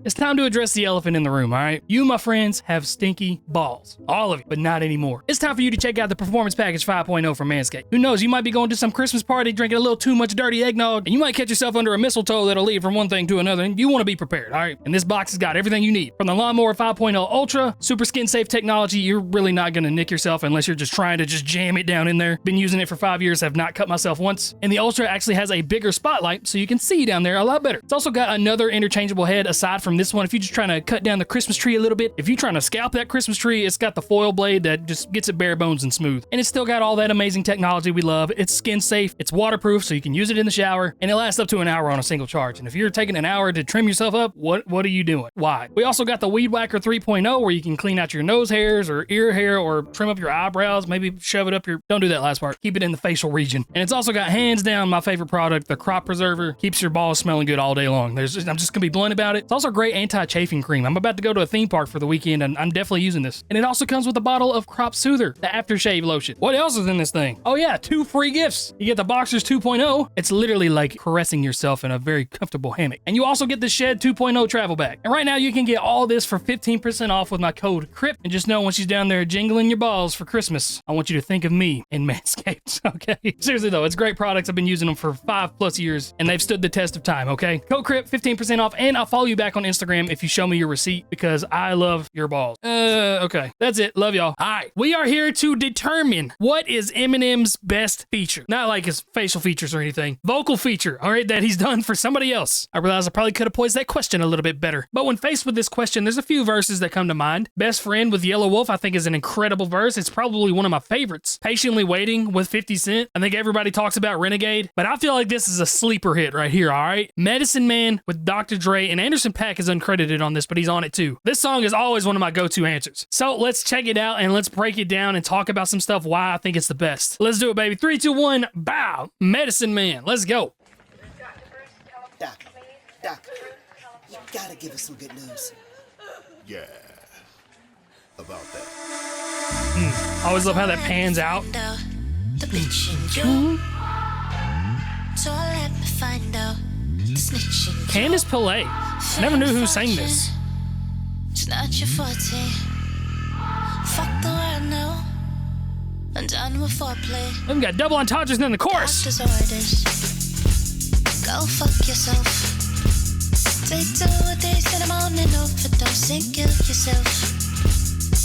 It's time to address the elephant in the room, all right? You, my friends, have stinky balls. All of you, but not anymore. It's time for you to check out the Performance Package 5.0 from Manscaped. Who knows, you might be going to some Christmas party, drinking a little too much dirty eggnog, and you might catch yourself under a mistletoe that'll lead from one thing to another, and you want to be prepared, all right? And this box has got everything you need. From the Lawnmower 5.0 Ultra, super skin-safe technology, you're really not going to nick yourself unless you're just trying to just jam it down in there. Been using it for 5 years, have not cut myself once. And the Ultra actually has a bigger spotlight, so you can see down there a lot better. It's also got another interchangeable head aside from this one. If you're just trying to cut down the Christmas tree a little bit, if you're trying to scalp that Christmas tree, it's got the foil blade that just gets it bare bones and smooth. And it's still got all that amazing technology we love. It's skin safe, it's waterproof, so you can use it in the shower, and it lasts up to an hour on a single charge. And if you're taking an hour to trim yourself up, what are you doing? Why? We also got the Weed Whacker 3.0 where you can clean out your nose hairs or ear hair or trim up your eyebrows, maybe shove it up your, don't do that last part, keep it in the facial region. And it's also got hands down my favorite product, the Crop Preserver. Keeps your balls smelling good all day long. I'm just gonna be blunt about it. It's also a great anti-chafing cream. I'm about to go to a theme park for the weekend and I'm definitely using this. And it also comes with a bottle of Crop Soother, the aftershave lotion. What else is in this thing? Oh yeah, 2 free gifts. You get the Boxers 2.0. It's literally like caressing yourself in a very comfortable hammock. And you also get the Shed 2.0 travel bag. And right now you can get all this for 15% off with my code Crypt. And just know when she's down there jingling your balls for Christmas, I want you to think of me in Manscaped, okay? Seriously though, it's great products. I've been using them for 5+ years and they've stood the test of time, okay? Code Crypt, 15% off, and I'll follow you back on Instagram if you show me your receipt because I love your balls. Okay. That's it. Love y'all. All right. We are here to determine what is Eminem's best feature. Not like his facial features or anything. Vocal feature, all right, that he's done for somebody else. I realize I probably could have posed that question a little bit better. But when faced with this question, there's a few verses that come to mind. Best Friend with Yellow Wolf, I think, is an incredible verse. It's probably one of my favorites. Patiently Waiting with 50 Cent. I think everybody talks about Renegade, but I feel like this is a sleeper hit right here, all right? Medicine Man with Dr. Dre, and Anderson .Paak is uncredited on this, but he's on it too. This song is always one of my go-to answers. So let's check it out and let's break it down and talk about some stuff why I think it's the best. Let's do it, baby. 3, 2, 1, bow. Medicine Man. Let's go. Doc, you gotta give us some good news. Yeah, about that. I always love how that pans out. The bitch in you. So let me find out the snitch in you. Candace Pillay. I never knew who sang this. It's not your forte. Fuck the world now. I'm done with foreplay. We've got double entendres in the chorus. Doctor's orders. Go fuck yourself. Take 2 a days in the morning, overdose and kill yourself.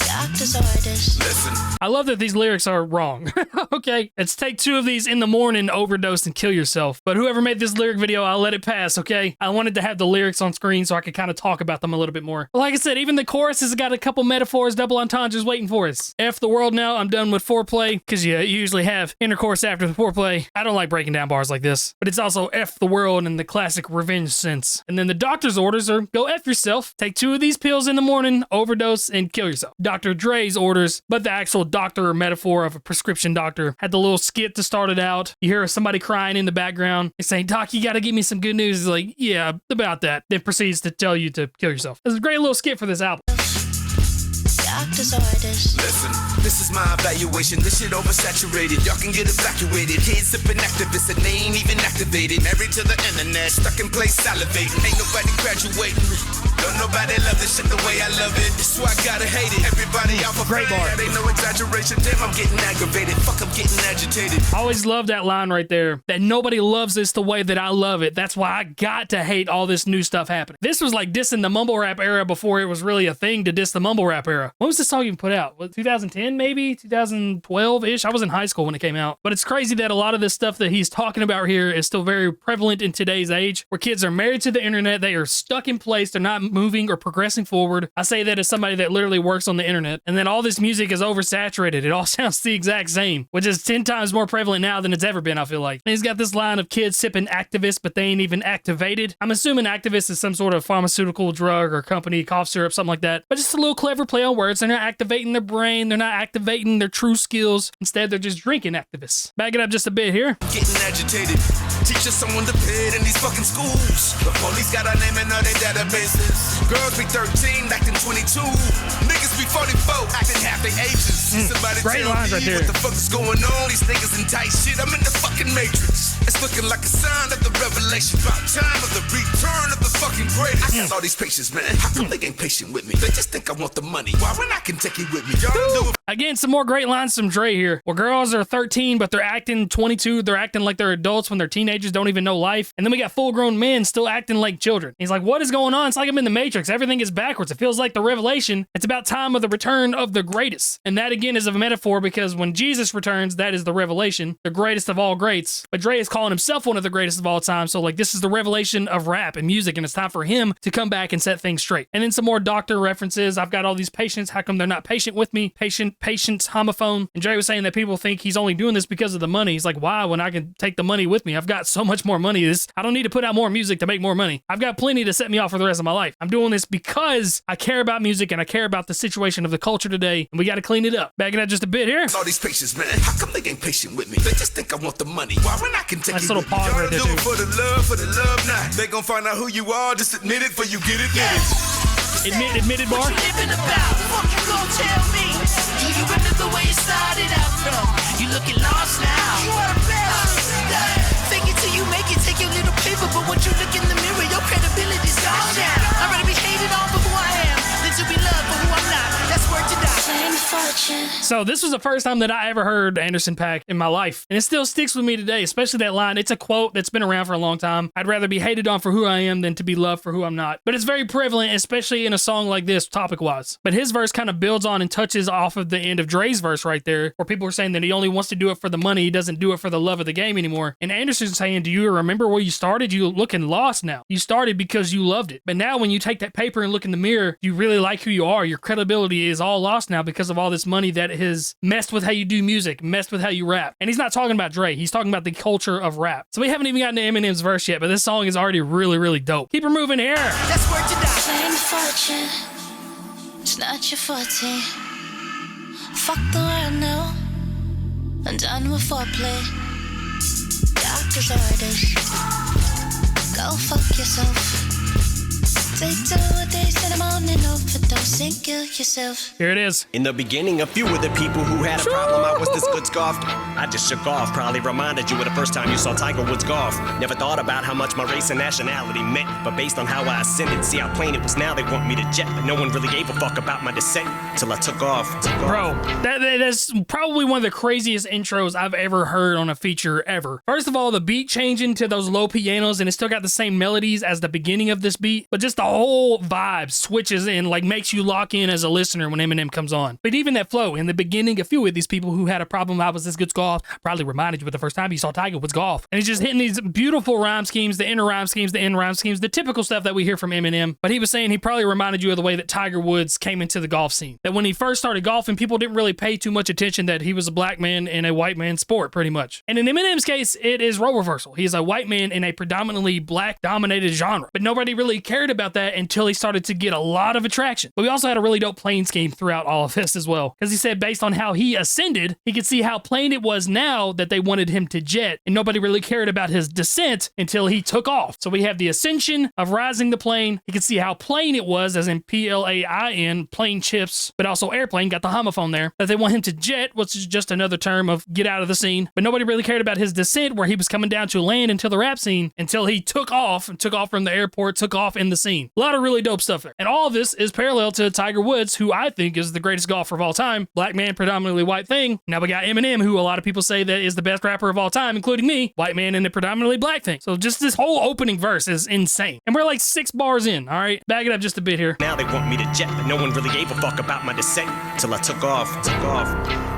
Doctor's orders. Listen. I love that these lyrics are wrong. Okay, let's take 2 of these in the morning, overdose, and kill yourself. But whoever made this lyric video, I'll let it pass, okay? I wanted to have the lyrics on screen so I could kind of talk about them a little bit more. But like I said, even the chorus has got a couple metaphors, double entendres waiting for us. F the world now, I'm done with foreplay, because you usually have intercourse after the foreplay. I don't like breaking down bars like this, but it's also F the world in the classic revenge sense. And then the doctor's orders are, go F yourself, take 2 of these pills in the morning, overdose, and kill yourself. Dr. Dre's orders, but the actual doctor or metaphor of a prescription doctor had the little skit to start it out. You hear somebody crying in the background. They say, Doc, you gotta give me some good news. He's like, yeah, about that. Then proceeds to tell you to kill yourself. It's a great little skit for this album. Doctor's orders. Listen, this is my evaluation. This shit oversaturated. Y'all can get evacuated. Kids sipping activists and they ain't even activated. Married to the internet, stuck in place salivating. Ain't nobody graduating. Don't nobody love this shit the way I love it. That's why I gotta hate it. Everybody out for Great bar. That ain't no exaggeration. Damn, I'm getting aggravated. Fuck, I'm getting agitated. I always love that line right there, that nobody loves this the way that I love it. That's why I got to hate all this new stuff happening. This was like dissing the mumble rap era before it was really a thing to diss the mumble rap era. When was this song even put out? What, 2010 maybe? 2012-ish? I was in high school when it came out. But it's crazy that a lot of this stuff that he's talking about here is still very prevalent in today's age, where kids are married to the internet, they are stuck in place, they're not moving or progressing forward. I say that as somebody that literally works on the internet, and then all this music is oversaturated. It all sounds the exact same, which is 10 times more prevalent now than it's ever been, I feel like. And he's got this line of kids sipping activists, but they ain't even activated. I'm assuming activist is some sort of pharmaceutical drug or company, cough syrup, something like that. But just a little clever play on words. They're not activating their brain. They're not activating their true skills. Instead, they're just drinking activists. Back it up just a bit here. Getting agitated. Teach us someone to pit in these fucking schools. The police got our name in all their databases. Girls be 13, acting 22. Niggas be 44, acting half their ages. Somebody Great tell lines me right there. what the fuck is going on? These niggas in tight shit. I'm in the fucking matrix. It's looking like a sign of the revelation. About time of the return of the fucking greatest. I got all these patients, man. How come they ain't patient with me? They just think I want the money. Why when I can take it with me? Y'all do it. Again, some more great lines from Dre here. Well, girls are 13, but they're acting 22. They're acting like they're adults when they're teenagers, don't even know life. And then we got full-grown men still acting like children. He's like, what is going on? It's like I'm in the Matrix. Everything is backwards. It feels like the revelation. It's about time of the return of the greatest. And that, again, is a metaphor because when Jesus returns, that is the revelation, the greatest of all greats. But Dre is calling himself one of the greatest of all time. So, like, this is the revelation of rap and music, and it's time for him to come back and set things straight. And then some more doctor references. I've got all these patients. How come they're not patient with me? Patience, homophone. And Dre was saying that people think he's only doing this because of the money. He's like, why? When I can take the money with me. I've got so much more money. I don't need to put out more music to make more money. I've got plenty to set me off for the rest of my life. I'm doing this because I care about music and I care about the situation of the culture today, and we got to clean it up. Backing up just a bit here. All these patients, man. How come they ain't patient with me? They just think I want the money. Why when I can take Nice it little with me? pause Y'all right there, do it too. for the love now. They gon' find out who you are. Just admit it for you get it. Admitted bar. What you living about? Fuck you gon' tell me? Do you remember where you started out from? You looking lost now. You are the best. Fake it till you make it. Take your little paper, but once you look in the mirror, your credibility's gone down. I'd rather be hated on for who I am than to be loved for who I'm not. That's word to die. Fame, fortune. So this was the first time that I ever heard Anderson .Paak in my life. And it still sticks with me today, especially that line. It's a quote that's been around for a long time. I'd rather be hated on for who I am than to be loved for who I'm not. But it's very prevalent, especially in a song like this, topic-wise. But his verse kind of builds on and touches off of the end of Dre's verse right there, where people are saying that he only wants to do it for the money. He doesn't do it for the love of the game anymore. And Anderson's saying, do you remember where you started? You looking lost now. You started because you loved it. But now when you take that paper and look in the mirror, you really like who you are. Your credibility is all lost now because of all this money that has messed with how you do music, messed with how you rap. And he's not talking about Dre. He's talking about the culture of rap. So we haven't even gotten to Eminem's verse yet, but this song is already really, really dope. Keep her moving here. That's word to die. Fame, fortune. It's not your forte. Fuck the world now. I'm done with foreplay. Doctor's orders. Go fuck yourself. Take 2 days in the morning overdose and kill yourself. Here it is. In the beginning, a few of the people who had a problem I was this good scoffed. I just shook off, probably reminded you of the first time you saw Tiger Woods golf. Never thought about how much my race and nationality meant, but based on how I ascended, see how plain it was now they want me to jet, but no one really gave a fuck about my descent till I took off. Bro, that's probably one of the craziest intros I've ever heard on a feature ever. First of all, the beat changing to those low pianos, and it still got the same melodies as the beginning of this beat, but just the whole vibe switches in, like makes you lock in as a listener when Eminem comes on. But even that flow in the beginning, a few of these people who had a problem I was this good golf probably reminded you of the first time you saw Tiger Woods golf. And he's just hitting these beautiful rhyme schemes, the inner rhyme schemes, the end rhyme schemes, the typical stuff that we hear from Eminem. But he was saying he probably reminded you of the way that Tiger Woods came into the golf scene. That when he first started golfing, people didn't really pay too much attention that he was a black man in a white man's sport, pretty much. And in Eminem's case, it is role reversal. He is a white man in a predominantly black-dominated genre. But nobody really cared about that until he started to get a lot of attraction. But we also had a really dope playing scheme throughout all of this as well. Because he said based on how he ascended, he could see how plain it was now that they wanted him to jet, and nobody really cared about his descent until he took off. So we have the ascension of rising the plane. He could see how plain it was, as in P-L-A-I-N, plane chips, but also airplane, got the homophone there, that they want him to jet, which is just another term of get out of the scene. But nobody really cared about his descent, where he was coming down to land into the rap scene, until he took off from the airport, took off in the scene. A lot of really dope stuff there. And all of this is parallel to Tiger Woods, who I think is the greatest golfer of all time. Black man, predominantly white thing. Now we got Eminem, who a lot of people say that is the best rapper of all time, including me. White man in a predominantly black thing. So just this whole opening verse is insane. And we're like 6 bars in, all right? Back it up just a bit here. Now they want me to jet, but no one really gave a fuck about my descent till I took off.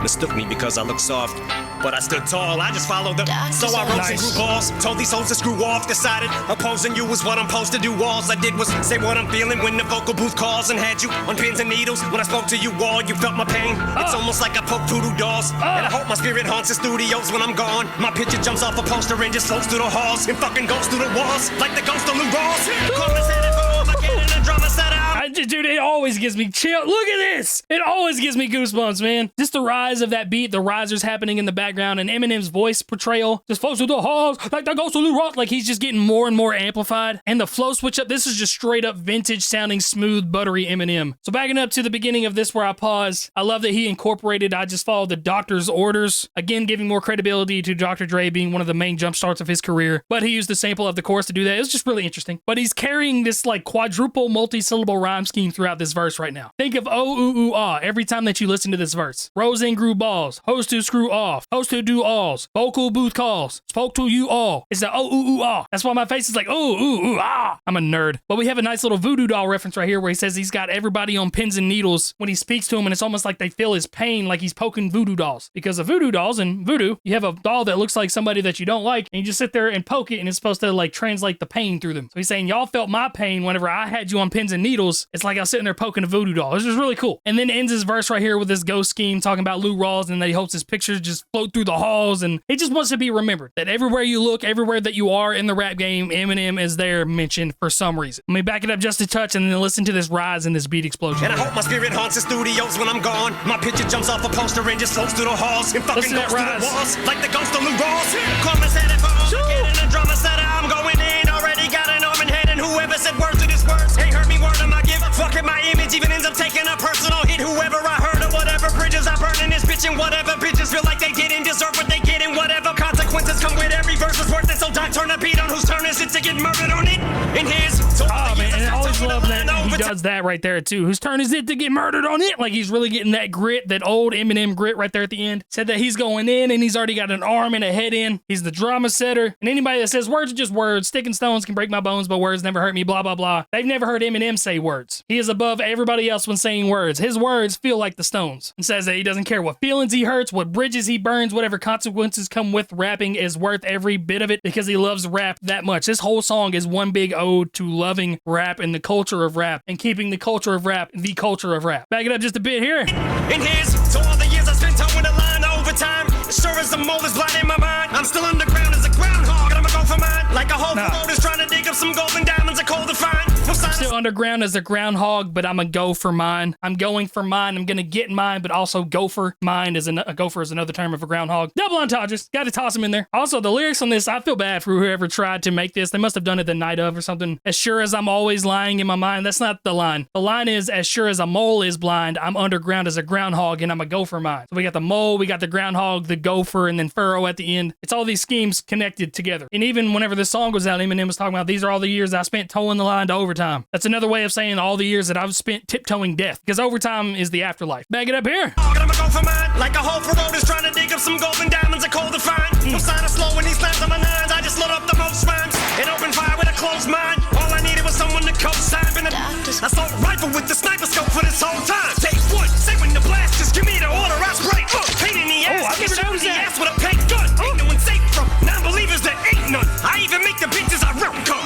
Mistook me because I look soft, but I stood tall. I just followed them. So I wrote some group balls, told these hoes to screw off. Decided opposing you was what I'm supposed to do. All I did was say what I'm feeling when the vocal booth calls, and had you on pins and needles. When I spoke to you all, you felt my pain. It's almost like I poked voodoo dolls, and I hope my spirit haunts the studios when I'm gone. My picture jumps off a poster and just floats through the halls and fucking goes through the walls like the ghost of Lou Rawls. Chorus headed for Armageddon and drama set out. dude, it always gives me chill. Look at this. It always gives me goosebumps, man. Just the rise of that beat, the risers happening in the background, and Eminem's voice portrayal just flows through the halls like the ghost of Lou Rock. Like he's just getting more and more amplified. And the flow switch up, this is just straight up vintage sounding smooth, buttery Eminem. So backing up to the beginning of this where I pause, I love that he incorporated I just followed the doctor's orders. Again, giving more credibility to Dr. Dre being one of the main jump starts of his career. But he used the sample of the chorus to do that. It was just really interesting. But he's carrying this like quadruple multi-syllable rhyme scheme throughout this verse right now. Think of oh, ooh, ooh, ah every time that you listen to this verse. Rose in grew balls. Host to screw off. Host to do alls. Vocal booth calls. Spoke to you all. It's the oh, ooh, ooh, ah. That's why my face is like, oh, ooh, ooh, ah. I'm a nerd. But we have a nice little voodoo doll reference right here where he says he's got everybody on pins and needles when he speaks to him, and it's almost like they feel his pain like he's poking voodoo dolls. Because of voodoo dolls and voodoo, you have a doll that looks like somebody that you don't like, and you just sit there and poke it, and it's supposed to like translate the pain through them. So he's saying, y'all felt my pain whenever I had you on pins and needles. It's like I was sitting there poking a voodoo doll. It's just really cool. And then ends his verse right here with this ghost scheme talking about Lou Rawls and that he hopes his pictures just float through the halls, and he just wants to be remembered. That everywhere you look, everywhere that you are in the rap game, Eminem is there mentioned for some reason. Let me back it up just a touch and then listen to this rise and this beat explosion. And I hope my spirit haunts the studios when I'm gone. My picture jumps off a poster and just floats through the halls and fucking goes through the walls like the ghost of Lou Rawls. Karma said it for Armageddon and the drama said I'm going in. Already got an arm and head, and whoever said words to this words ain't heard me word of my gift. Fucking my image even ends up taking a personal hit. Whoever I heard or whatever bridges I burn in this bitch, and whatever bitches feel like they didn't deserve what they get, and whatever consequences come with every verse was worth it. So Doc turn the beat on whose turn is it to get murdered on it. And his oh man, and I always love that he does that right there too. Whose turn is it to get murdered on it? Like he's really getting that grit, that old Eminem grit right there at the end. Said that he's going in and he's already got an arm and a head in. He's the drama setter. And anybody that says words are just words, sticking stones can break my bones, but words never hurt me, blah, blah, blah. They've never heard Eminem say words. He is above everybody else when saying words. His words feel like the stones. And says that he doesn't care what feelings he hurts, what bridges he burns, whatever consequences come with rapping is worth every bit of it because he loves rap that much. This whole song is one big ode to loving rap and the culture of rap and keeping the culture of rap the culture of rap. Back it up just a bit here. In his, so all the years I spent towing the line overtime, as sure as the mold is blind in my mind, I'm still underground as a groundhog, and I'ma go for mine. Like a whole road is trying to dig up some gold and diamonds are cold to find. I'm still underground as a groundhog, but I'ma go for mine. I'm going for mine. I'm gonna get mine, but also go for mine. A gopher is another term of a groundhog. Double ontologies. Gotta toss them in there. Also, the lyrics on this, I feel bad for whoever tried to make this. They must have done it the night of or something. As sure as I'm always lying in my mind. That's not the line. The line is, as sure as a mole is blind, I'm underground as a groundhog, and I'm a gopher mine. So we got the mole, we got the groundhog, the gopher, and then furrow at the end. It's all these schemes connected together. And even whenever this song goes out, Eminem was talking about, these are all the years I spent towing the line to overtime. That's another way of saying all the years that I've spent tiptoeing death, because overtime is the afterlife. Back it up here. I'ma go for mine. Like a whole road is trying to dig up some gold and diamonds are cold to find. No sign of slow when he slams on my nines. I just load up the most rhymes and open fire with a closed mind. All I needed was someone to co-sign. Been a assault rifle with the sniper scope for this whole time. Take one, say when the blast, just give me the order. I spray. Pain in the ass. I never noticed that. Ass with a paint gun. Ain't no one safe from non-believers that ain't none. I even make the bitches I run come.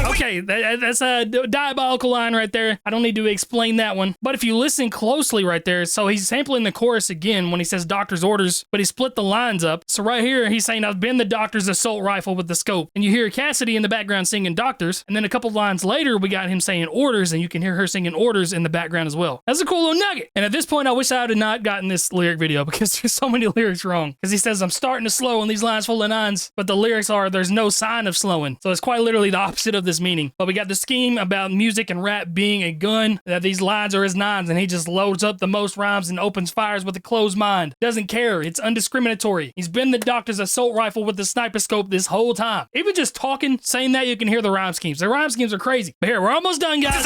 Okay, that's a diabolical line right there. I don't need to explain that one. But if you listen closely right there, so he's sampling the chorus again when he says doctor's orders, but he split the lines up. So right here, he's saying, I've been the doctor's assault rifle with the scope. And you hear Cassidy in the background singing doctors. And then a couple lines later, we got him saying orders, and you can hear her singing orders in the background as well. That's a cool little nugget. And at this point, I wish I had not gotten this lyric video because there's so many lyrics wrong. Because he says, I'm starting to slow on these lines full of nines, but the lyrics are, there's no sign of slowing. So it's quite literally the opposite of this meaning. But we got the scheme about music and rap being a gun, that these lines are his nines, and he just loads up the most rhymes and opens fires with a closed mind. Doesn't care. It's undiscriminatory. He's been the doctor's assault rifle with the sniper scope this whole time. Even just talking, saying that, you can hear the rhyme schemes. The rhyme schemes are crazy. But here, we're almost done, guys.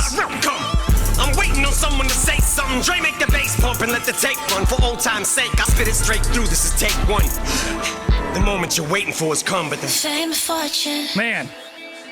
I'm waiting on someone to say something. Dre, make the bass pump and let the tape run. For old time's sake, I spit it straight through. This is take one. The moment you're waiting for has come, but the fame and fortune. Man.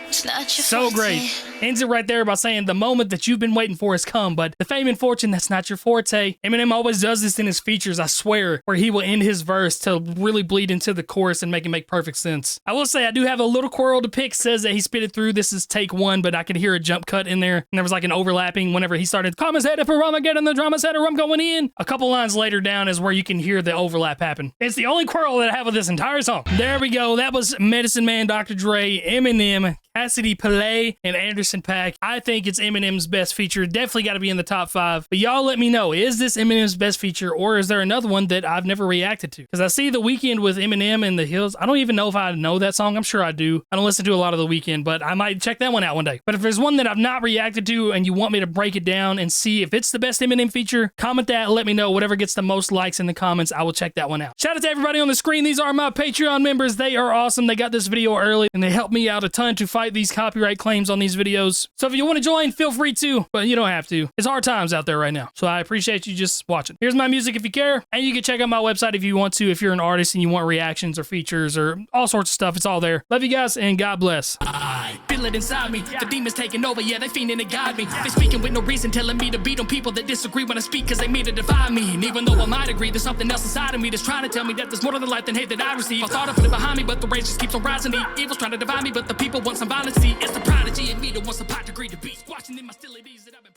It's not your so forte. great. Ends it right there by saying the moment that you've been waiting for has come, but the fame and fortune, that's not your forte. Eminem always does this in his features, I swear, where he will end his verse to really bleed into the chorus and make it make perfect sense. I will say I do have a little quarrel to pick. Says that he spit it through. This is take one, but I could hear a jump cut in there, and there was like an overlapping whenever he started, commas headed for Armageddon, the drama setter, I'm going in. A couple lines later down is where you can hear the overlap happen. It's the only quarrel that I have with this entire song. There we go. That was Medicine Man, Dr. Dre, Eminem, Cassidy Pillay and Anderson .Paak. I think it's Eminem's best feature. Definitely got to be in the top 5. But y'all let me know, is this Eminem's best feature, or is there another one that I've never reacted to? Because I see The Weeknd with Eminem and The Hills. I don't even know if I know that song. I'm sure I do. I don't listen to a lot of The Weeknd, but I might check that one out one day. But if there's one that I've not reacted to and you want me to break it down and see if it's the best Eminem feature, comment that and let me know. Whatever gets the most likes in the comments, I will check that one out. Shout out to everybody on the screen. These are my Patreon members. They are awesome. They got this video early and they helped me out a ton to fight these copyright claims on these videos. So if you want to join, feel free to, but you don't have to. It's hard times out there right now. So I appreciate you just watching. Here's my music if you care, and you can check out my website if you want to, if you're an artist and you want reactions or features or all sorts of stuff. It's all there. Love you guys and God bless. I feel it inside me. The demons taking over, yeah, they fiending to guide me. They speaking with no reason, telling me to beat on people that disagree when I speak, cause they mean to defy me. And even though I might agree, there's something else inside of me that's trying to tell me that there's more to the life than hate that I receive. I thought I put it behind me, but the rage just keeps on rising. The evil's trying to divide me, but the people want some violence. See, it's the prodigy in me that wants a pot degree to beat. Squashing in my hostilities that I've been